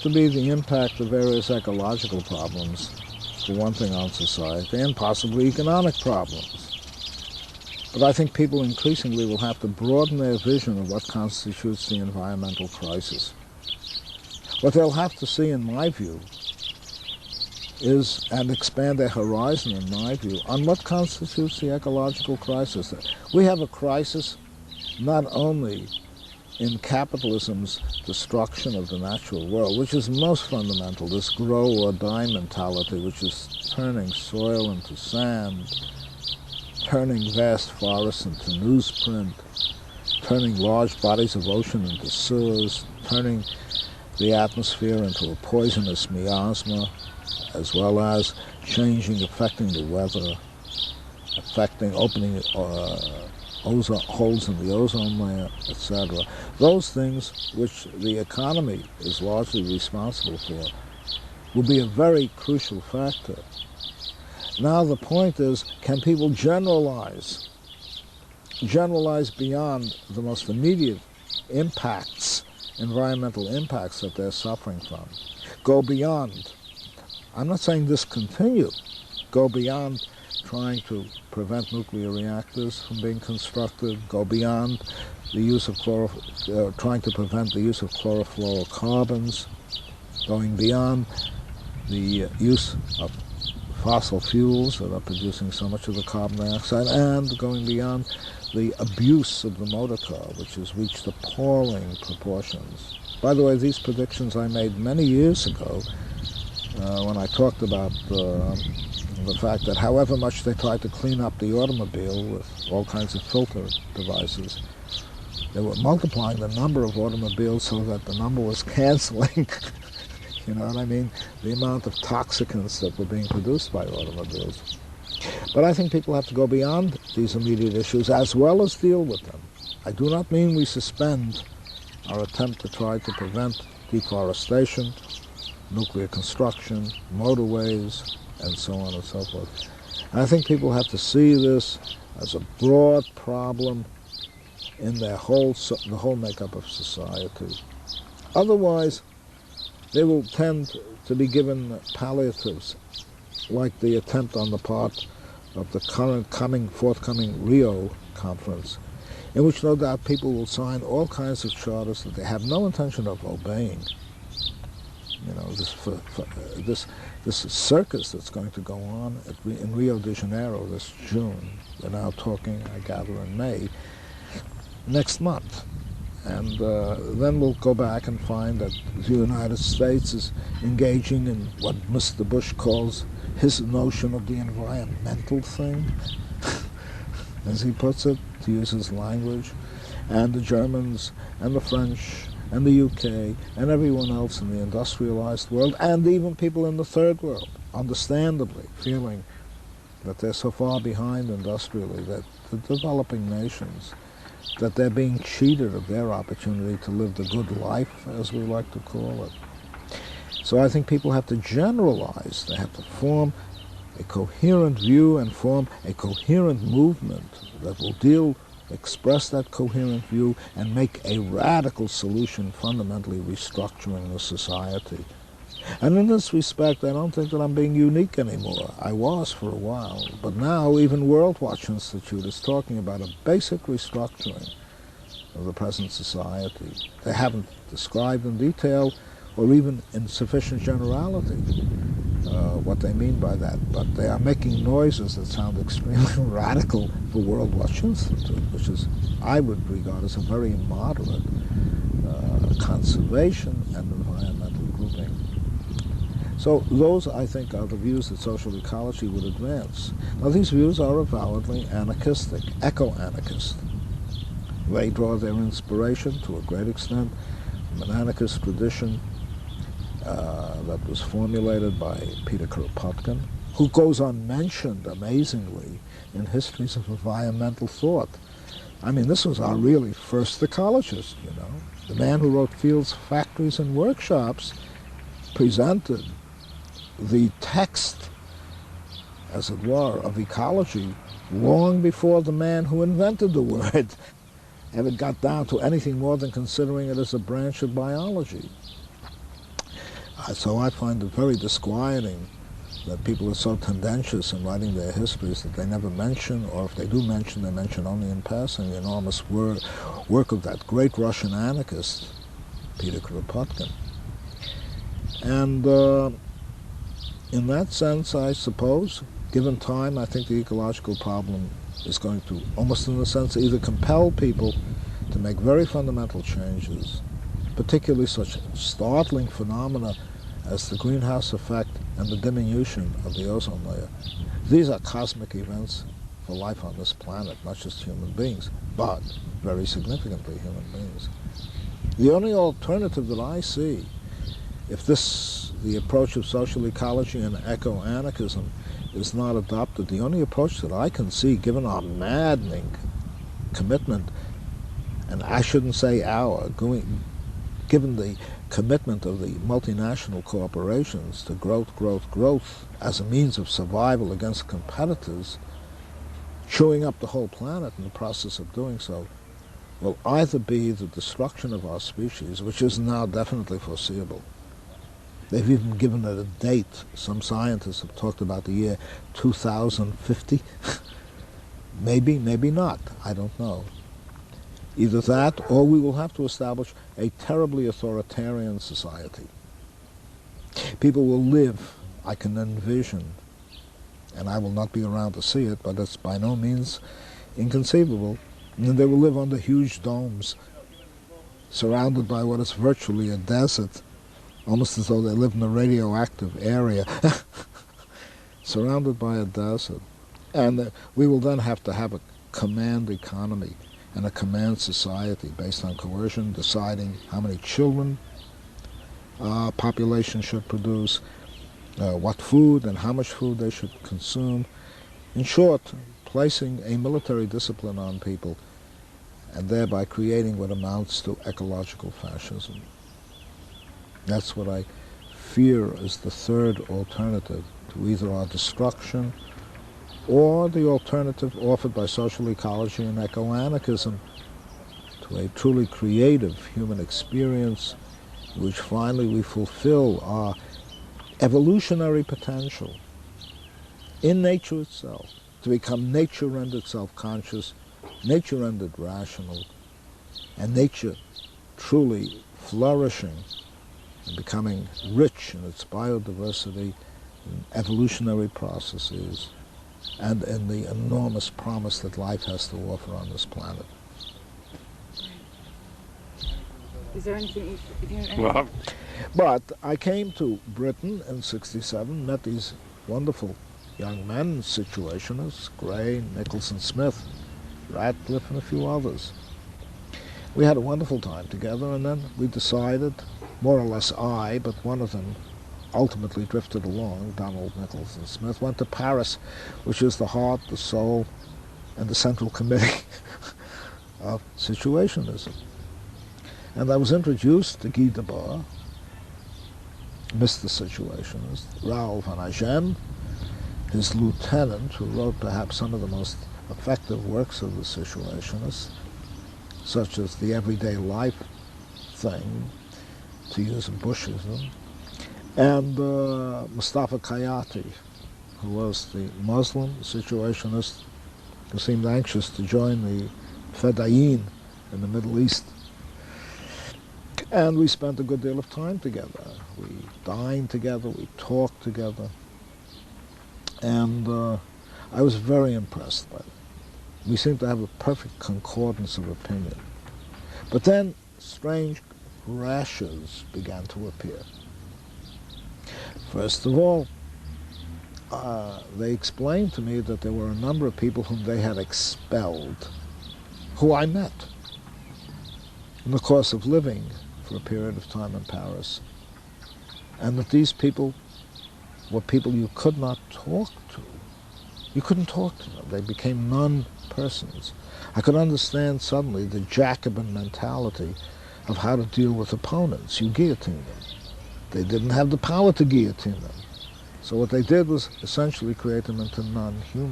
to be the impact of various ecological problems, for one thing, on society, and possibly economic problems. But I think people increasingly will have to broaden their vision of what constitutes the environmental crisis. What they'll have to see, in my view, is, and expand their horizon, in my view, on what constitutes the ecological crisis. We have a crisis not only in capitalism's destruction of the natural world, which is most fundamental, this grow or die mentality, which is turning soil into sand, turning vast forests into newsprint, turning large bodies of ocean into sewers, turning the atmosphere into a poisonous miasma, as well as affecting the weather, opening holes in the ozone layer, etc. Those things which the economy is largely responsible for will be a very crucial factor. Now the point is, can people generalize beyond the most immediate impacts, environmental impacts that they're suffering from? Go beyond. I'm not saying discontinue. Go beyond trying to prevent nuclear reactors from being constructed, go beyond the use of trying to prevent the use of chlorofluorocarbons, going beyond the use of fossil fuels that are producing so much of the carbon dioxide, and going beyond the abuse of the motor car, which has reached appalling proportions. By the way, these predictions I made many years ago when I talked about the fact that however much they tried to clean up the automobile with all kinds of filter devices, they were multiplying the number of automobiles so that the number was canceling, you know what I mean, the amount of toxicants that were being produced by automobiles. But I think people have to go beyond these immediate issues as well as deal with them. I do not mean we suspend our attempt to try to prevent deforestation, nuclear construction, motorways, and so on and so forth. And I think people have to see this as a broad problem in the whole makeup of society. Otherwise, they will tend to be given palliatives, like the attempt on the part of the forthcoming Rio conference, in which no doubt people will sign all kinds of charters that they have no intention of obeying. You know, this circus that's going to go on in Rio de Janeiro this June. They're now talking, I gather, in May, next month. And then we'll go back and find that the United States is engaging in what Mr. Bush calls his notion of the environmental thing, as he puts it, to use his language, and the Germans and the French and the UK and everyone else in the industrialized world, and even people in the third world, understandably feeling that they're so far behind industrially, that the developing nations, that they're being cheated of their opportunity to live the good life, as we like to call it. So I think people have to generalize. They have to form a coherent view and form a coherent movement that will express that coherent view and make a radical solution, fundamentally restructuring the society. And in this respect, I don't think that I'm being unique anymore. I was for a while, but now even World Watch Institute is talking about a basic restructuring of the present society. They haven't described in detail or even in sufficient generality what they mean by that, but they are making noises that sound extremely radical for World Watch Institute, which is, I would regard as a very moderate conservation and environmental grouping. So those, I think, are the views that social ecology would advance. Now, these views are avowedly anarchistic, eco-anarchist. They draw their inspiration, to a great extent, from an anarchist tradition that was formulated by Peter Kropotkin, who goes unmentioned, amazingly, in histories of environmental thought. I mean, this was our really first ecologist, you know. The man who wrote Fields, Factories, and Workshops presented the text, as it were, of ecology long before the man who invented the word ever got down to anything more than considering it as a branch of biology. So I find it very disquieting that people are so tendentious in writing their histories that they never mention, or if they do mention, they mention only in passing, the enormous work of that great Russian anarchist, Peter Kropotkin. And in that sense, I suppose, given time, I think the ecological problem is going to, almost in a sense, either compel people to make very fundamental changes, particularly such startling phenomena as the greenhouse effect and the diminution of the ozone layer. These are cosmic events for life on this planet, not just human beings, but very significantly human beings. The only alternative that I see, if the approach of social ecology and eco-anarchism is not adopted, the only approach that I can see, given our maddening commitment, and I shouldn't say given the commitment of the multinational corporations to growth as a means of survival against competitors, chewing up the whole planet in the process of doing so, will either be the destruction of our species, which is now definitely foreseeable. They've even given it a date. Some scientists have talked about the year 2050. Maybe, maybe not. I don't know. Either that, or we will have to establish a terribly authoritarian society. People will live, I can envision, and I will not be around to see it, but it's by no means inconceivable, and they will live under huge domes, surrounded by what is virtually a desert, almost as though they live in a radioactive area, surrounded by a desert. And we will then have to have a command economy and a command society based on coercion, deciding how many children population should produce, what food and how much food they should consume. In short, placing a military discipline on people and thereby creating what amounts to ecological fascism. That's what I fear is the third alternative to either our destruction or the alternative offered by social ecology and eco-anarchism to a truly creative human experience in which finally we fulfill our evolutionary potential in nature itself, to become nature-rendered self-conscious, nature-rendered rational, and nature truly flourishing and becoming rich in its biodiversity, in evolutionary processes, and in the enormous promise that life has to offer on this planet. Is there anything But I came to Britain in '67, met these wonderful young men, Situationists, Gray, Nicholson Smith, Radcliffe, and a few others. We had a wonderful time together, and then we decided, more or less I, but one of them ultimately drifted along, Donald Nicholson Smith, went to Paris, which is the heart, the soul, and the central committee of Situationism. And I was introduced to Guy Debord, Mr. Situationist, Raoul van Agen, his lieutenant, who wrote perhaps some of the most effective works of the Situationists, such as the everyday life thing, to use a Bushism, and Mustafa Kayati, who was the Muslim Situationist who seemed anxious to join the Fedayeen in the Middle East. And we spent a good deal of time together. We dined together, we talked together, and I was very impressed by it. We seemed to have a perfect concordance of opinion. But then strange rashes began to appear. First of all, they explained to me that there were a number of people whom they had expelled, who I met in the course of living for a period of time in Paris, and that these people were people you could not talk to. You couldn't talk to them. They became non-persons. I could understand suddenly the Jacobin mentality of how to deal with opponents. You guillotine them. They didn't have the power to guillotine them. So what they did was essentially create them into non-humans.